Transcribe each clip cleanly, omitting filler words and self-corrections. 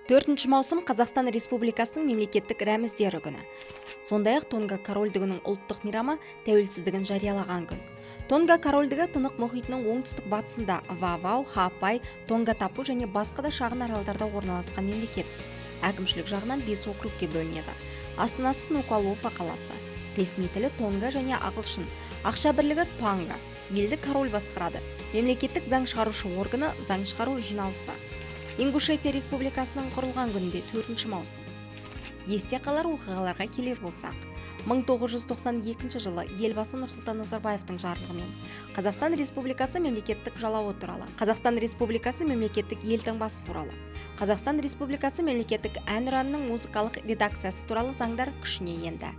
4 маусым Қазақстан Республикасының мемлекеттік рәміздері күні. Сондай-ақ Тонга корольдігінің ұлттық мейрамы тәуелсіздігін жариялаған күн. Тонга корольдігі Тынық мұхитының оңтүстік батысында Вавау, Хапай, Тонга Тапу және басқа да шағын аралдарда орналасқан мемлекет. Әкімшілік жағынан 5 округке бөлінеді. Астанасы Нукуалофа қаласы. Ресми тілі Тонга және ағылшын. Ақша бірлігі Панга. Елді король басқарады. Мемлекеттік заң шығарушы органы заң шығару жиналысы. Ингушетия Республикасының құрылған күнінде 4 маусым. Есте қалар оқиғаларға келер болсақ, 1992 жылы елбасы Нұрсұлтан Назарбаевтың жарлығымен Қазақстан Республикасы мемлекеттік жалауы туралы, Қазақстан Республикасы мемлекеттік елтаңбасы туралы, Қазақстан Республикасы мемлекеттік әнұранының музыкалық редакциясы туралы заңдар күшіне енді.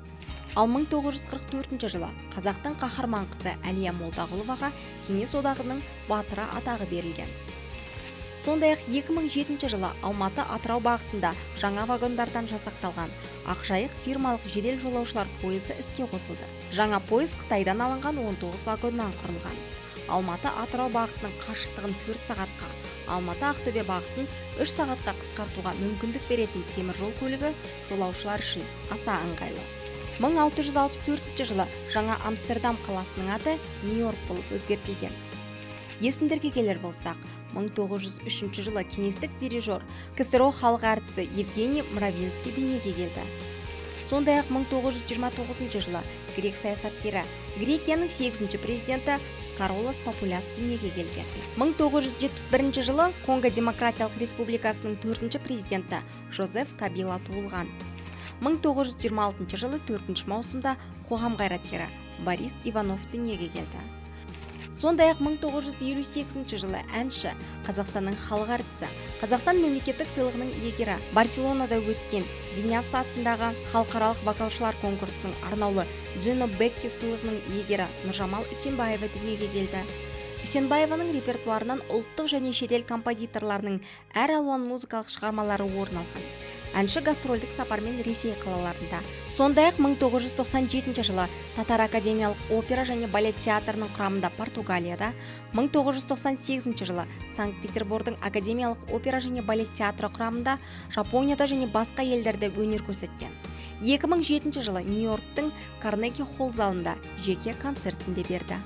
Ал 1944 жылы қазақтың қаһарман қызы Әлия Молдағұловаға Кеңес одағының батыры атағы берілген. Сондай-ақ 2007 жылы Алматы Атырау бағытында жаңа вагондардан жасақталған Ақжайық фирмалық жедел жолаушылар пойызы іске қосылды. Жаңа пойыз Қытайдан алынған 19 вагоннан құрылған. Алматы Атырау бағытының қашықтығын 4 сағатқа, Алматы Ақтөбе бағытын 3 сағатқа қысқартуға мүмкіндік беретін темір жол көлігі жолаушылар үшін аса ыңғайлы. 1664 жылы жаңа Амстердам қаласының аты Нью-Йорк болып өзгертілген. Есімдерге келер болсақ, 1903 жылы кеңестік дирижер, КСРО халық әртісі Евгений Мравинский дүниеге келді. Сондай-ақ 1929 жылы грек саясаткері, Грекияның 8-ші президенті Каролос Папуляс дүниеге келген. 1971 жылы Конго Демократиялық Республикасының 4-ші президенті Жозеф Кабила туылған. 1926 жылы 4 маусымда қоғам қайраткері Борис Иванов дүниеге келді. Сондай-ақ 1958 жылы әнші, Қазақстанның халық әртісі, Қазақстан мемлекеттік сыйлығының иегері, Барселонада өткен Виньяса атындағы халықаралық вокалшылар конкурсының арнаулы Джино Бекки сыйлығының иегері Нұржамал Үсенбаева дүниеге келді. Үсенбаеваның репертуарынан ұлттық және шетел композиторларының әр алуан музыкалық шығармалары орын алған. Әнші гастрольдік сапармен Ресей қалаларында. Сондай-ақ 1997 жылы Татар академиялық опера және балет театрының құрамында Португалияда, 1998 жылы Санкт-Петербордың академиялық опера және балет театры құрамында Жапонияда және басқа елдерде өнер көрсеткен. 2007 жылы Нью-Йорктың Карнеги холл залында жеке концертінде берді.